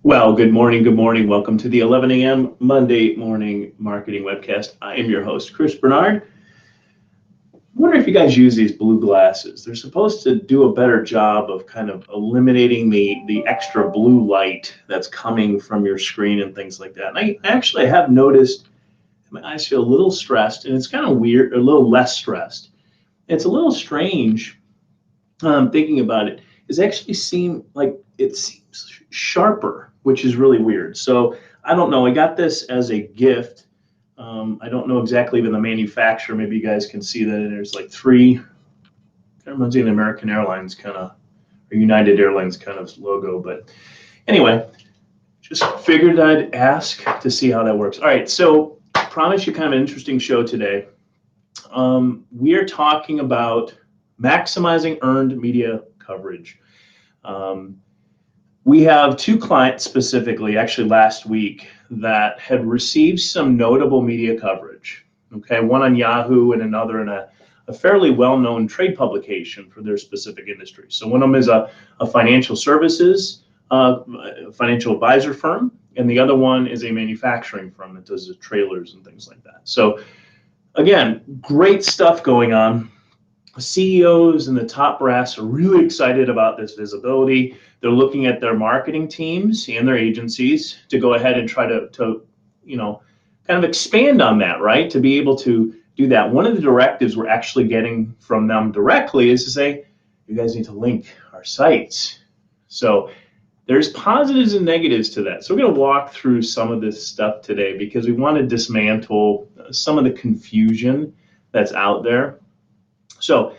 Well, good morning. Good morning. Welcome to the 11 a.m. Monday morning marketing webcast. I am your host, Chris Bernard. I wonder if you guys use these blue glasses. They're supposed to do a better job of kind of eliminating the extra blue light that's coming from your screen and things like that. And I actually have noticed my eyes feel a little stressed, and it's kind of weird, a little less stressed. It's a little strange thinking about it. It actually seems sharper, which is really weird. So I don't know. I got this as a gift. I don't know exactly even the manufacturer. Maybe you guys can see that. And there's like three. Kind of reminds me of an American Airlines kind of, or United Airlines kind of logo. But anyway, just figured I'd ask to see how that works. All right. So I promise you kind of an interesting show today. We are talking about maximizing earned media coverage. We have two clients specifically, actually last week, that had received some notable media coverage. Okay, one on Yahoo and another in a fairly well-known trade publication for their specific industry. So one of them is a financial services, financial advisor firm, and the other one is a manufacturing firm that does the trailers and things like that. So again, great stuff going on. CEOs and the top brass are really excited about this visibility. They're looking at their marketing teams and their agencies to go ahead and try to kind of expand on that, right? To be able to do that. One of the directives we're actually getting from them directly is to say, you guys need to link our sites. So there's positives and negatives to that. So we're going to walk through some of this stuff today because we want to dismantle some of the confusion that's out there. So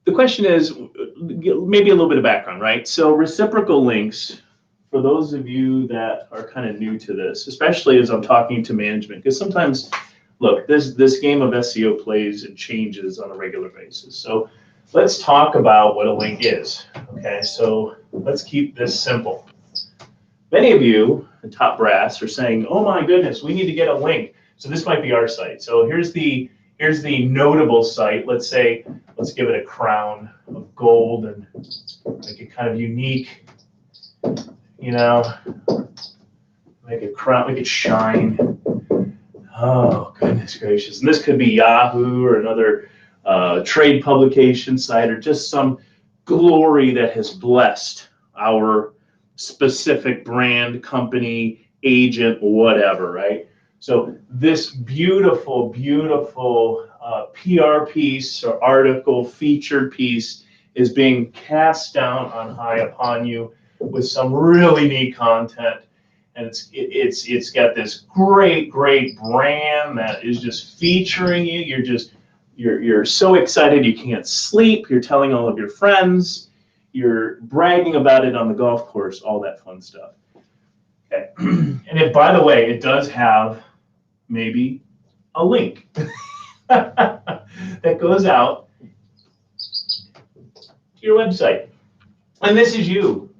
the question is, maybe a little bit of background, right? So reciprocal links, for those of you that are kind of new to this, especially as I'm talking to management, because sometimes, look, this game of SEO plays and changes on a regular basis. So let's talk about what a link is, okay? So let's keep this simple. Many of you, the top brass, are saying, oh my goodness, we need to get a link. So this might be our site. So here's the notable site. Let's give it a crown of gold and make it kind of unique, make it crown, make it shine. Oh, goodness gracious. And this could be Yahoo or another trade publication site or just some glory that has blessed our specific brand, company, agent, whatever, right? So this beautiful, beautiful PR piece or article, featured piece is being cast down on high upon you with some really neat content. And it's got this great brand that is just featuring you. You're so excited you can't sleep. You're telling all of your friends. You're bragging about it on the golf course, all that fun stuff. Okay. And by the way, it does have maybe a link that goes out to your website. And this is you.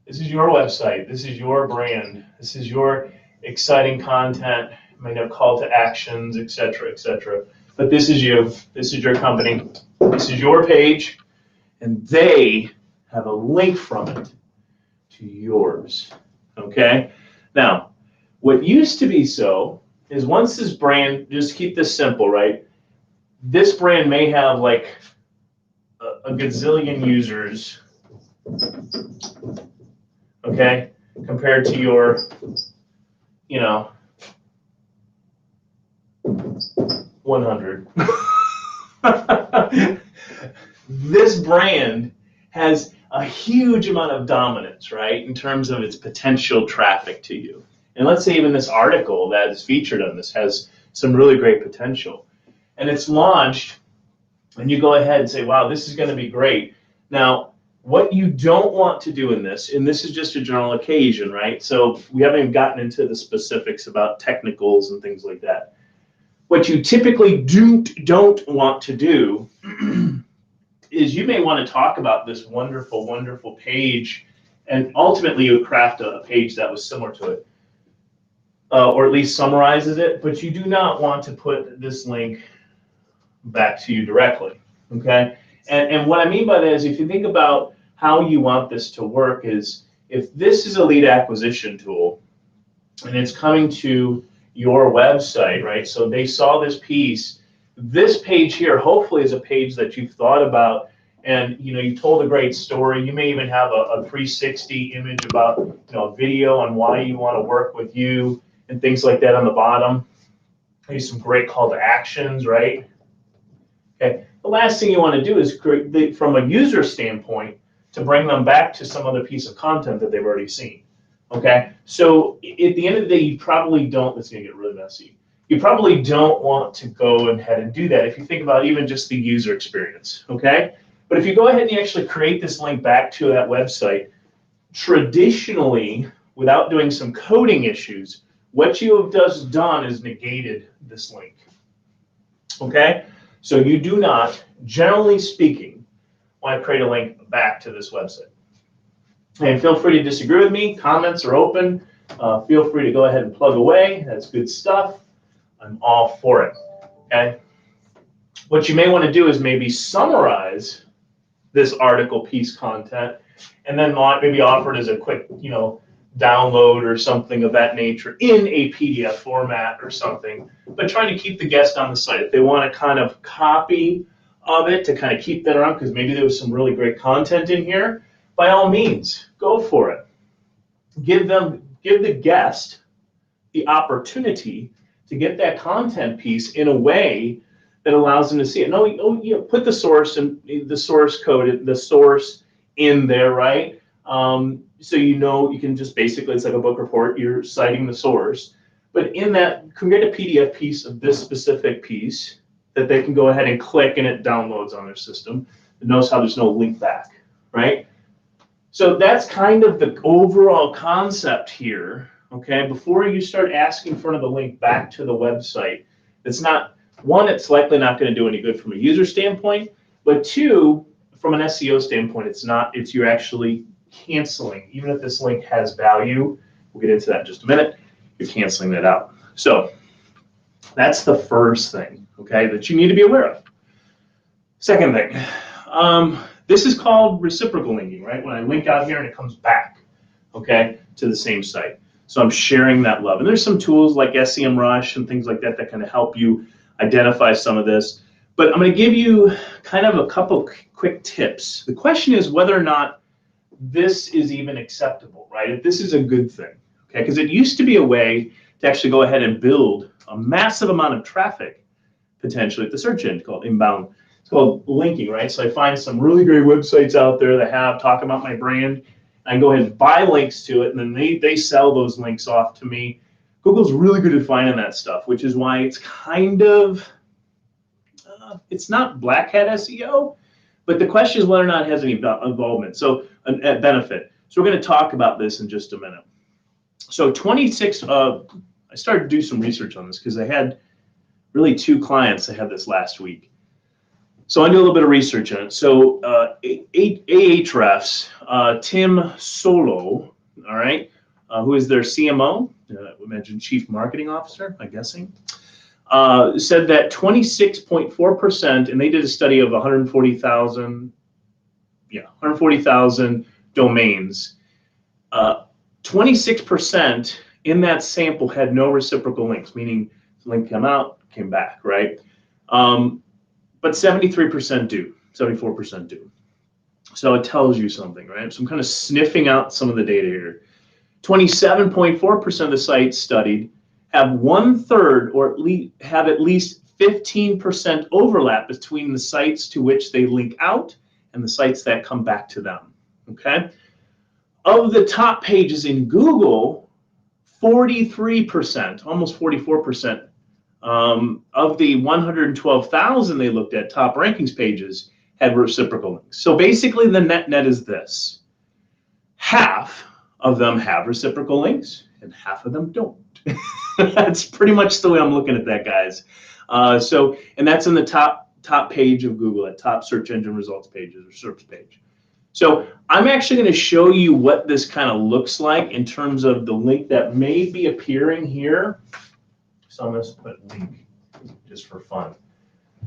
This is your website. This is your brand. This is your exciting content. You might have call to actions, etc., etc. But this is you. This is your company. This is your page. And they have a link from it to yours. Okay? Now, what used to be so is once this brand, just keep this simple, right? This brand may have like a gazillion users, okay, compared to your, 100. This brand has a huge amount of dominance, right, in terms of its potential traffic to you. And let's say even this article that is featured on this has some really great potential. And it's launched, and you go ahead and say, wow, this is going to be great. Now, what you don't want to do in this, and this is just a general occasion, right? So we haven't even gotten into the specifics about technicals and things like that. What you typically don't want to do is you may want to talk about this wonderful, wonderful page, and ultimately you craft a page that was similar to it. Or at least summarizes it, but you do not want to put this link back to you directly, okay? And what I mean by that is if you think about how you want this to work is if this is a lead acquisition tool and it's coming to your website, right? So they saw this piece. This page here, hopefully, is a page that you've thought about, and you told a great story. You may even have a 360 image about a video on why you want to work with you and things like that on the bottom. Maybe some great call to actions, right? Okay. The last thing you want to do is create, from a user standpoint, to bring them back to some other piece of content that they've already seen. Okay. So at the end of the day, you probably don't. It's going to get really messy. You probably don't want to go ahead and do that if you think about even just the user experience, okay? But if you go ahead and you actually create this link back to that website, traditionally, without doing some coding issues, what you have just done is negated this link, okay? So you do not, generally speaking, want to create a link back to this website. And feel free to disagree with me. Comments are open. Feel free to go ahead and plug away. That's good stuff. I'm all for it, okay? What you may want to do is maybe summarize this article piece content and then maybe offer it as a quick, download or something of that nature in a PDF format or something, but trying to keep the guest on the site. If they want a kind of copy of it to kind of keep that around because maybe there was some really great content in here, by all means, go for it. Give the guest the opportunity to get that content piece in a way that allows them to see it. Put the source and the source code, the source in there, right? So you can just basically, it's like a book report, you're citing the source. But in that, create a PDF piece of this specific piece that they can go ahead and click and it downloads on their system. It knows how there's no link back, right? So that's kind of the overall concept here. Okay, before you start asking for the link back to the website, it's not, one, it's likely not going to do any good from a user standpoint, but two, from an SEO standpoint, it's you're actually canceling, even if this link has value, we'll get into that in just a minute, you're canceling that out. So that's the first thing, okay, that you need to be aware of. Second thing, this is called reciprocal linking, right? When I link out here and it comes back, okay, to the same site. So I'm sharing that love. And there's some tools like SEMrush and things like that that kind of help you identify some of this. But I'm going to give you kind of a couple quick tips. The question is whether or not this is even acceptable, right? If this is a good thing, okay? Because it used to be a way to actually go ahead and build a massive amount of traffic, potentially, at the search engine called inbound. It's called linking, right? So I find some really great websites out there that talk about my brand. I go ahead and buy links to it, and then they sell those links off to me. Google's really good at finding that stuff, which is why it's kind of, it's not black hat SEO, but the question is whether or not it has any involvement, so a benefit. So we're going to talk about this in just a minute. So I started to do some research on this because I had really 2 clients that had this last week. So I do a little bit of research on it. So Ahrefs, Tim Solo, all right, who is their CMO, we mentioned Chief Marketing Officer, I'm guessing, said that 26.4%, and they did a study of 140,000 domains. 26% in that sample had no reciprocal links, meaning the link came out, came back, right? But 73% do, 74% do. So it tells you something, right? So I'm kind of sniffing out some of the data here. 27.4% of the sites studied have 1/3 or have at least 15% overlap between the sites to which they link out and the sites that come back to them, okay? Of the top pages in Google, 43%, almost 44%, of the 112,000 they looked at top rankings pages had reciprocal links. So basically the net is this. Half of them have reciprocal links and half of them don't. That's pretty much the way I'm looking at that, guys. And that's in the top page of Google, at top search engine results pages or search page. So I'm actually going to show you what this kind of looks like in terms of the link that may be appearing here. So I'm going to put link just for fun.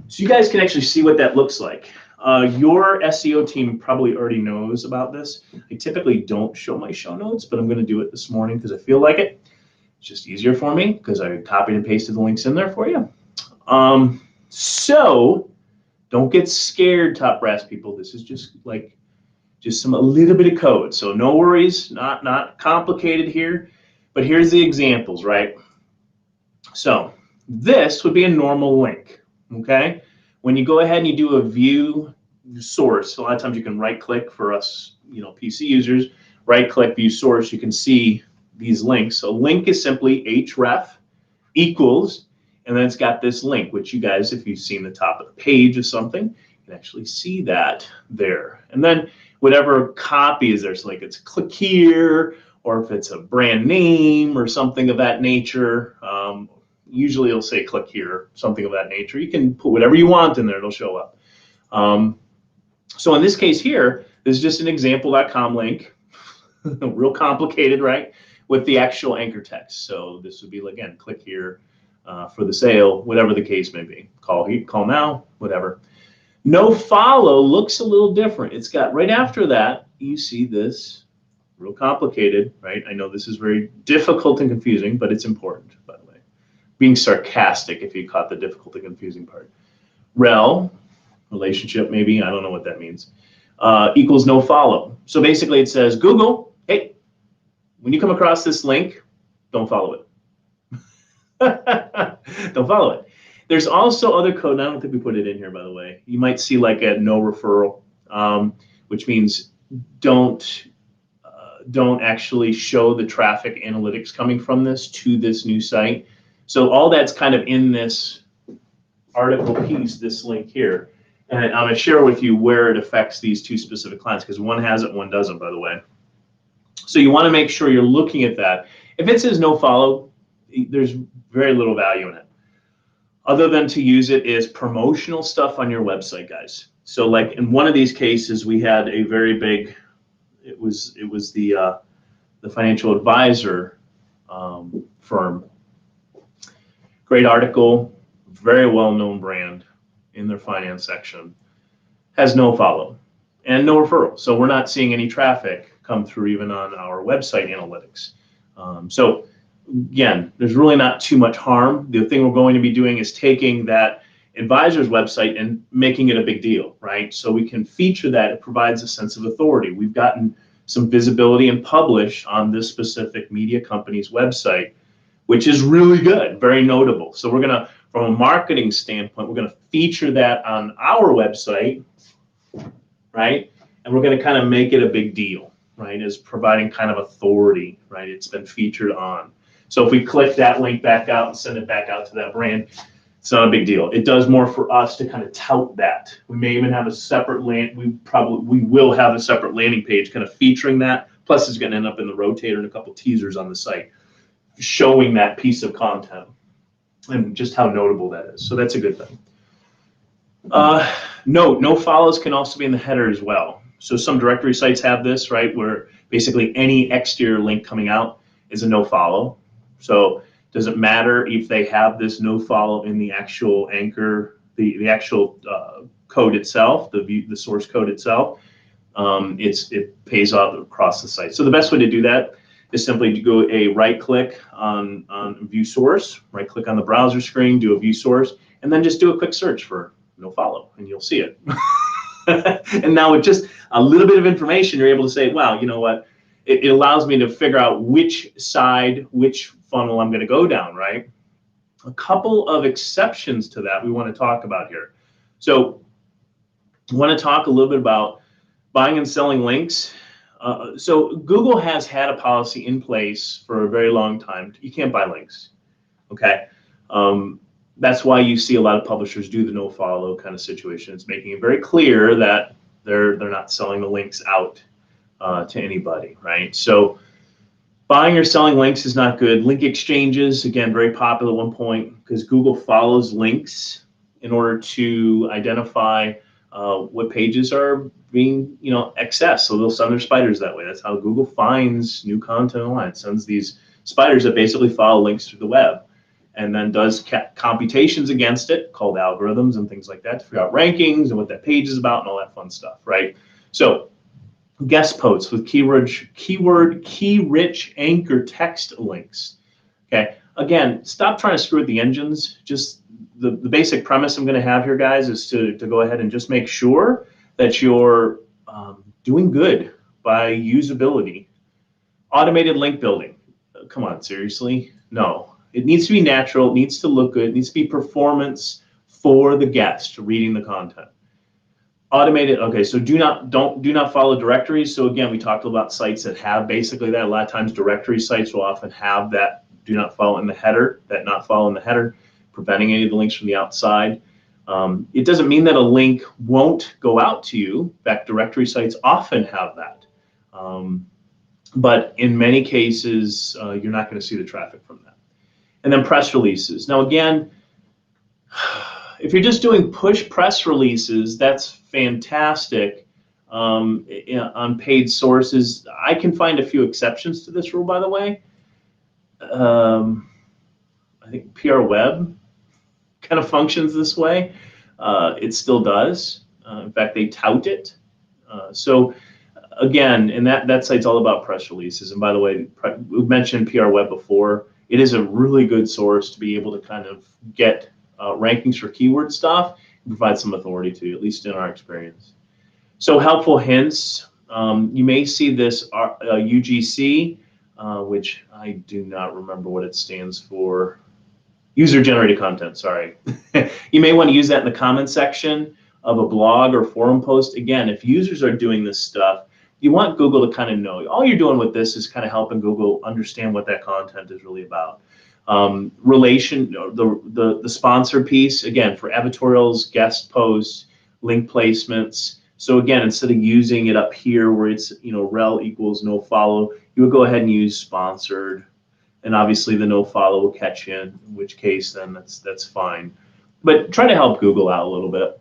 So you guys can actually see what that looks like. Your SEO team probably already knows about this. I typically don't show my show notes, but I'm going to do it this morning because I feel like it. It's just easier for me because I copied and pasted the links in there for you. So don't get scared, top brass people. This is just a little bit of code. So no worries, not complicated here. But here's the examples, right? So this would be a normal link, okay? When you go ahead and you do a view source, a lot of times you can right click for us, PC users, right click view source, you can see these links. So link is simply href equals, and then it's got this link, which you guys, if you've seen the top of the page or something, you can actually see that there. And then whatever copy is there, so like it's click here, or if it's a brand name or something of that nature, usually it'll say click here, something of that nature. You can put whatever you want in there, it'll show up. So in this case here, this is just an example.com link, real complicated, right? With the actual anchor text. So this would be, again, click here for the sale, whatever the case may be. Call now, whatever. No follow looks a little different. It's got, right after that, you see this, real complicated, right? I know this is very difficult and confusing, but it's important, by the way. Being sarcastic if you caught the difficult and confusing part. Rel, relationship maybe, I don't know what that means, equals no follow. So basically it says, Google, hey, when you come across this link, don't follow it. Don't follow it. There's also other code, and I don't think we put it in here, by the way. You might see like a no referral, which means don't actually show the traffic analytics coming from this to this new site. So all that's kind of in this article piece, this link here. And I'm going to share with you where it affects these two specific clients, because one has it, one doesn't, by the way. So you want to make sure you're looking at that. If it says no follow, there's very little value in it, other than to use it as promotional stuff on your website, guys. So like in one of these cases, we had a very big, it was the financial advisor firm. Great article, very well-known brand in their finance section, has no follow and no referral. So we're not seeing any traffic come through even on our website analytics. So again, there's really not too much harm. The thing we're going to be doing is taking that advisor's website and making it a big deal, right? So we can feature that. It provides a sense of authority. We've gotten some visibility and published on this specific media company's website, which is really good, very notable. So we're gonna, from a marketing standpoint, we're gonna feature that on our website, right? And we're gonna kind of make it a big deal, right? As providing kind of authority, right? It's been featured on. So if we click that link back out and send it back out to that brand, it's not a big deal. It does more for us to kind of tout that. We may even have a separate we will have a separate landing page kind of featuring that. Plus it's gonna end up in the rotator and a couple teasers on the site, showing that piece of content and just how notable that is. So that's a good thing. No follows can also be in the header as well. So some directory sites have this, right, where basically any exterior link coming out is a no follow. So does it matter if they have this no follow in the actual anchor, the actual code itself, the source code itself? It pays off across the site. So the best way to do that is simply to go a right click on view source, right click on the browser screen, do a view source, and then just do a quick search for no follow, and you'll see it. And now with just a little bit of information, you're able to say, wow, you know what? It allows me to figure out which side, which funnel I'm going to go down, right? A couple of exceptions to that we want to talk about here. So I want to talk a little bit about buying and selling links. So Google has had a policy in place for a very long time. You can't buy links, okay? That's why you see a lot of publishers do the no follow kind of situation. It's making it very clear that they're not selling the links out to anybody, right? So buying or selling links is not good. Link exchanges, again, very popular at one point because Google follows links in order to identify what pages are being, accessed. So they'll send their spiders that way. That's how Google finds new content online. It sends these spiders that basically follow links through the web. and then does computations against it called algorithms and things like that to figure out rankings and what that page is about and all that fun stuff, right? So guest posts with key-rich anchor text links. Okay, again, stop trying to screw with the engines. Just the basic premise I'm going to have here, guys, is to go ahead and just make sure that you're doing good by usability. Automated link building. Come on, seriously? No. It needs to be natural. It needs to look good. It needs to be performance for the guest reading the content. Automated, okay, so do not follow directories. So again, we talked about sites that have basically that. A lot of times directory sites will often have that do not follow in the header, that not follow in the header, preventing any of the links from the outside. It doesn't mean that a link won't go out to you. In fact, directory sites often have that. But in many cases, you're not going to see the traffic from that. And then press releases. Now again, if you're just doing push press releases, that's fantastic on paid sources. I can find a few exceptions to this rule, by the way. I think PR Web kind of functions this way. It still does. In fact, they tout it. So again, and that site's all about press releases. And by the way, we've mentioned PR Web before. It is a really good source to be able to kind of get rankings for keyword stuff and provide some authority to, at least in our experience. So helpful hints. You may see this UGC, which I do not remember what it stands for. User-generated content, sorry. You may want to use that in the comment section of a blog or forum post. Again, if users are doing this stuff, you want Google to kind of know. All you're doing with this is kind of helping Google understand what that content is really about. The sponsor piece, again, for editorials, guest posts, link placements. So again, instead of using it up here where it's, rel equals no follow, you would go ahead and use sponsored. And obviously the no follow will catch you, in which case then that's fine. But try to help Google out a little bit,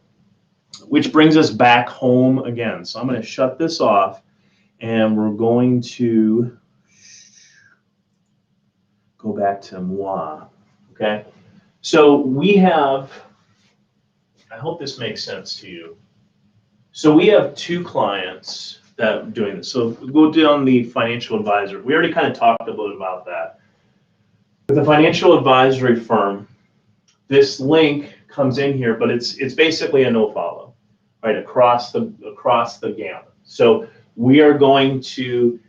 which brings us back home again. So I'm going to shut this off and we're going to go back to moi, okay? So we have, I hope this makes sense to you. So we have two clients that are doing this. So we'll go down the financial advisor. We already kind of talked a little about that. With the financial advisory firm, this link comes in here, but it's basically a no follow, right, across the gamut. So we are going to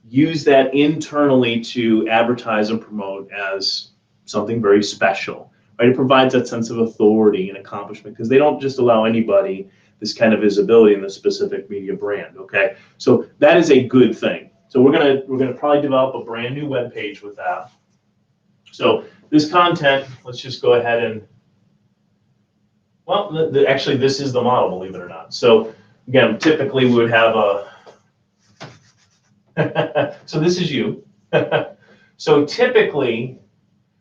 use that internally to advertise and promote as something very special, right? It provides that sense of authority and accomplishment because they don't just allow anybody this kind of visibility in the specific media brand, okay? So that is a good thing. So we're gonna probably develop a brand new web page with that. So this content, let's just go ahead and, well, actually this is the model, believe it or not. So again, typically we would have a, so this is you. So typically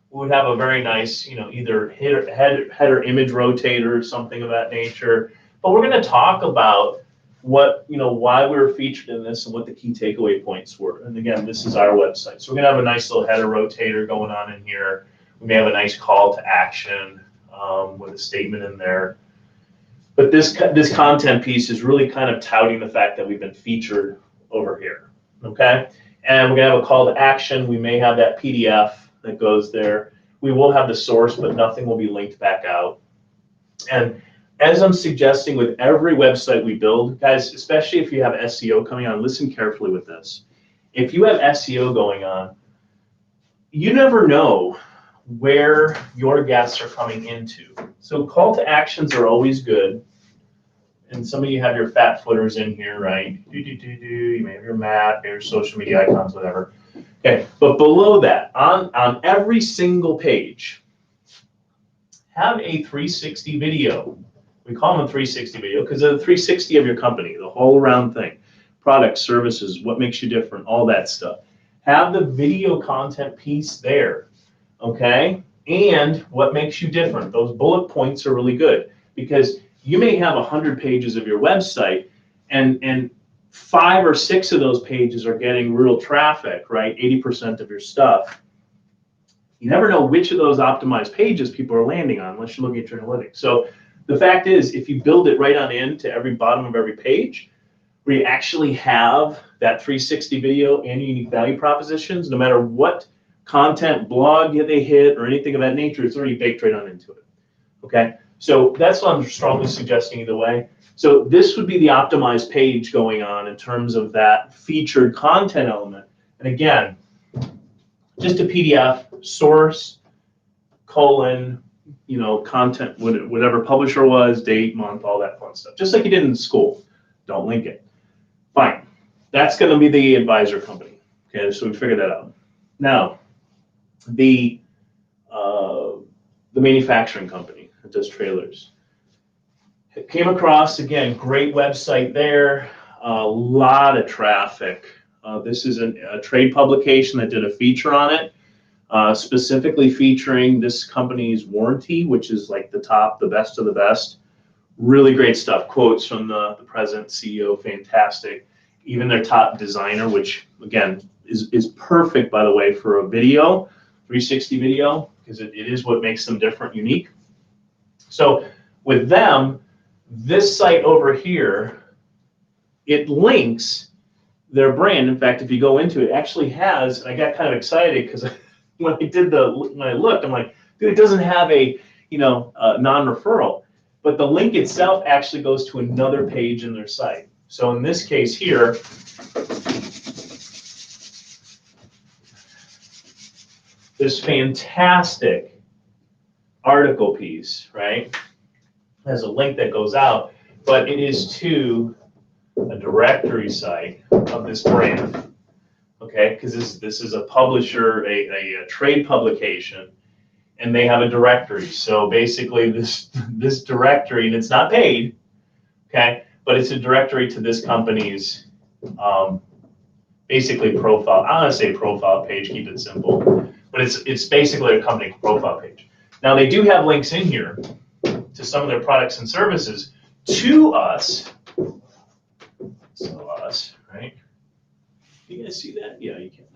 we would have a very nice, either header image rotator or something of that nature. But we're going to talk about what, why we were featured in this and what the key takeaway points were. And again, this is our website. So we're going to have a nice little header rotator going on in here. We may have a nice call to action with a statement in there. But this content piece is really kind of touting the fact that we've been featured over here, okay? And we're going to have a call to action. We may have that PDF that goes there. We will have the source, but nothing will be linked back out. And as I'm suggesting with every website we build, guys, especially if you have SEO coming on, listen carefully with this. If you have SEO going on, you never know where your guests are coming into. So call to actions are always good. And some of you have your fat footers in here, right? You may have your map, your social media icons, whatever. Okay, but below that, on every single page, have a 360 video. We call them a 360 video because they're the 360 of your company, the whole around thing. Products, services, what makes you different, all that stuff. Have the video content piece there, okay? And what makes you different. Those bullet points are really good because you may have 100 pages of your website and 5 or 6 of those pages are getting real traffic, right? 80% of your stuff. You never know which of those optimized pages people are landing on unless you're looking at your analytics. So the fact is, if you build it right on into every bottom of every page, where you actually have that 360 video and unique value propositions, no matter what content blog they hit or anything of that nature, it's already baked right on into it. Okay, so that's what I'm strongly suggesting either way. So this would be the optimized page going on in terms of that featured content element. And again, just a PDF, source, colon, content, whatever publisher was, date, month, all that fun stuff. Just like you did in school. Don't link it. Fine. That's going to be the advisor company. Okay, so we figured that out. Now, the manufacturing company that does trailers. It came across, again, great website there, a lot of traffic. This is a trade publication that did a feature on it, specifically featuring this company's warranty, which is like the best of the best. Really great stuff. Quotes from the president, CEO, fantastic. Even their top designer, which again is perfect, by the way, for a video, 360 video, because it is what makes them different, unique. So with them, this site over here, it links their brand. In fact, if you go into it, actually has, and I got kind of excited because when I looked, I'm like, dude, it doesn't have a non-referral, but the link itself actually goes to another page in their site. So in this case here, this fantastic article piece, right, has a link that goes out, but it is to a directory site of this brand, okay, because this is a publisher, a trade publication, and they have a directory. So basically this directory, and it's not paid, okay, but it's a directory to this company's basically profile. I want to say profile page, keep it simple, but it's basically a company profile page. Now they do have links in here to some of their products and services to us. So us, right? You guys see that? Yeah, you can.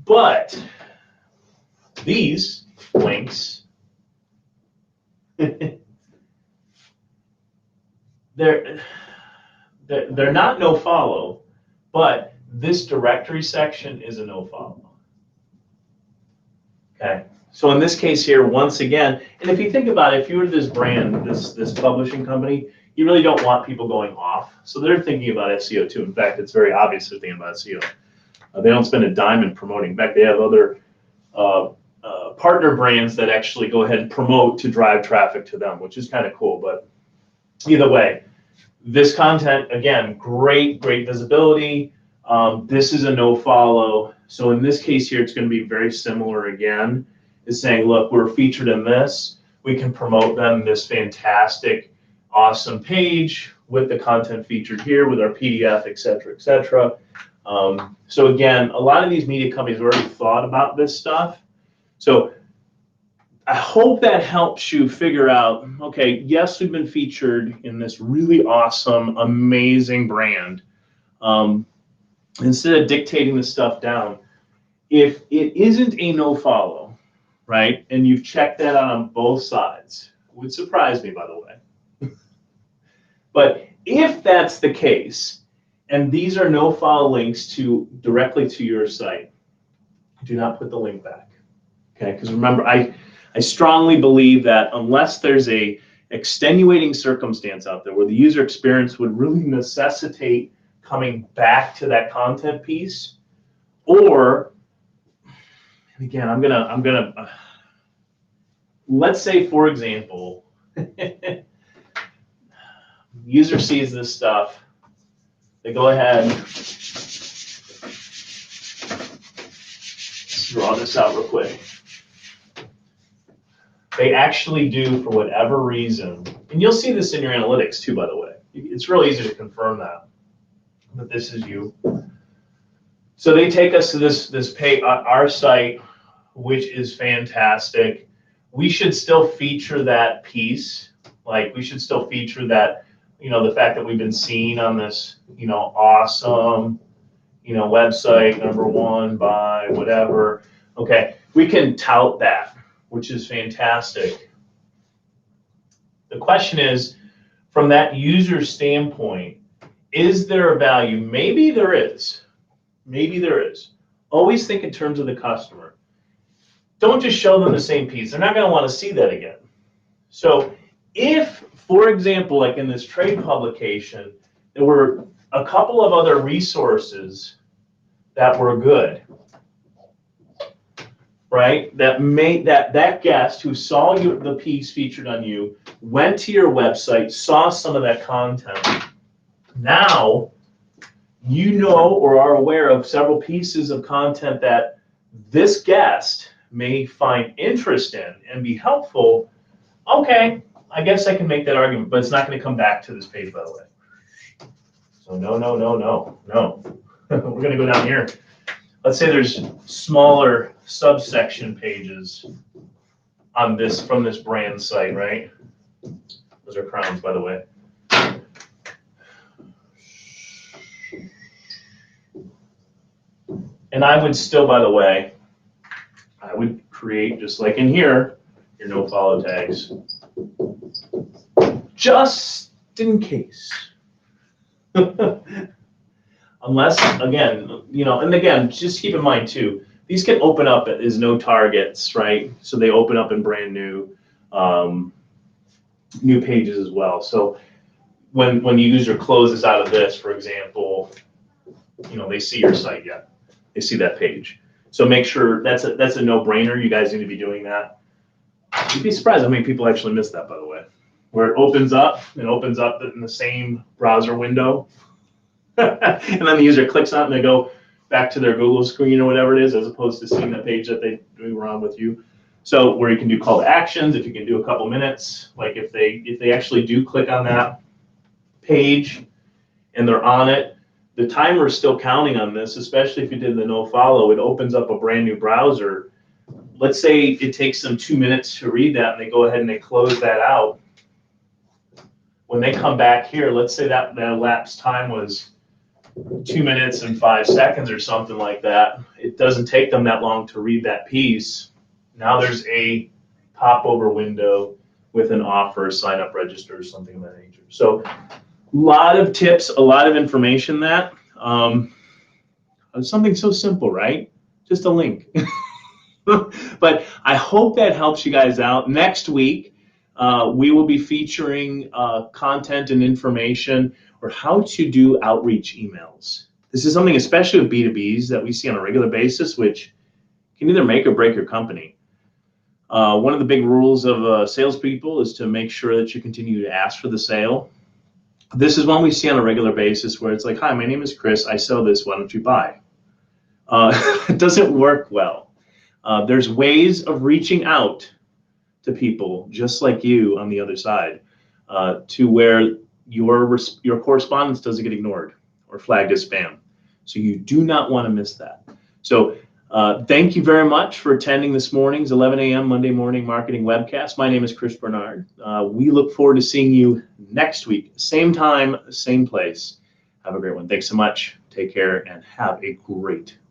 But these links, they're not no follow, but this directory section is a no follow. Okay. So in this case here, once again, and if you think about it, if you were this brand, this publishing company, you really don't want people going off. So they're thinking about SEO too. In fact, it's very obvious they're thinking about SEO. They don't spend a dime in promoting. In fact, they have other partner brands that actually go ahead and promote to drive traffic to them, which is kind of cool. But either way, this content, again, great visibility. This is a no follow. So in this case here, it's going to be very similar again. Is saying, look, we're featured in this. We can promote them this fantastic, awesome page with the content featured here with our PDF, et cetera, et cetera. So again, a lot of these media companies have already thought about this stuff. So I hope that helps you figure out, okay, yes, we've been featured in this really awesome, amazing brand. Instead of dictating the stuff down, if it isn't a no follow, right, and you've checked that out on both sides, would surprise me, by the way. But if that's the case, and these are no follow links directly to your site, do not put the link back. Okay, because remember, I strongly believe that unless there's a extenuating circumstance out there where the user experience would really necessitate coming back to that content piece, or, and again, I'm gonna let's say, for example, user sees this stuff, they go ahead, let's draw this out real quick. They actually do, for whatever reason, and you'll see this in your analytics too, by the way. It's real easy to confirm that this is you. So they take us to this page, our site, which is fantastic. We should still feature that piece. Like, we should still feature that, the fact that we've been seen on this, awesome, website, #1 by whatever. Okay, we can tout that, which is fantastic. The question is, from that user standpoint, is there a value? Maybe there is. Maybe there is. Always think in terms of the customer. Don't just show them the same piece. They're not going to want to see that again. So if, for example, like in this trade publication, there were a couple of other resources that were good, right? That guest who saw the piece featured on you, went to your website, saw some of that content. Now you know or are aware of several pieces of content that this guest may find interest in and be helpful. Okay, I guess I can make that argument, but it's not going to come back to this page, by the way. So no. We're going to go down here. Let's say there's smaller subsection pages on this from this brand site, right? Those are crowns, by the way. And I would still, by the way, I would create, just like in here, your no follow tags, just in case. Unless, again, and again, just keep in mind too, these can open up as no targets, right? So they open up in brand new new pages as well. So when the user closes out of this, for example, they see your site yet. They see that page. So make sure that's a no-brainer. You guys need to be doing that. You'd be surprised how many people actually miss that, by the way. Where it opens up in the same browser window. And then the user clicks on it and they go back to their Google screen or whatever it is, as opposed to seeing the page that they were on with you. So where you can do call to actions, if you can do a couple minutes, like if they actually do click on that page and they're on it, the timer is still counting on this, especially if you did the no follow. It opens up a brand new browser. Let's say it takes them 2 minutes to read that and they go ahead and they close that out. When they come back here, let's say that elapsed time was 2 minutes and 5 seconds or something like that. It doesn't take them that long to read that piece. Now there's a popover window with an offer, sign up, register, something of that nature. So a lot of tips, a lot of information that something so simple, right? Just a link. But I hope that helps you guys out. Next week, we will be featuring content and information or how to do outreach emails. This is something, especially with B2Bs, that we see on a regular basis, which can either make or break your company. One of the big rules of salespeople is to make sure that you continue to ask for the sale. This is one we see on a regular basis where it's like, hi, my name is Chris. I sell this. Why don't you buy? It doesn't work well. There's ways of reaching out to people just like you on the other side to where your correspondence doesn't get ignored or flagged as spam. So you do not want to miss that. So thank you very much for attending this morning's 11 a.m. Monday morning marketing webcast. My name is Chris Bernard. We look forward to seeing you next week, same time, same place. Have a great one. Thanks so much. Take care and have a great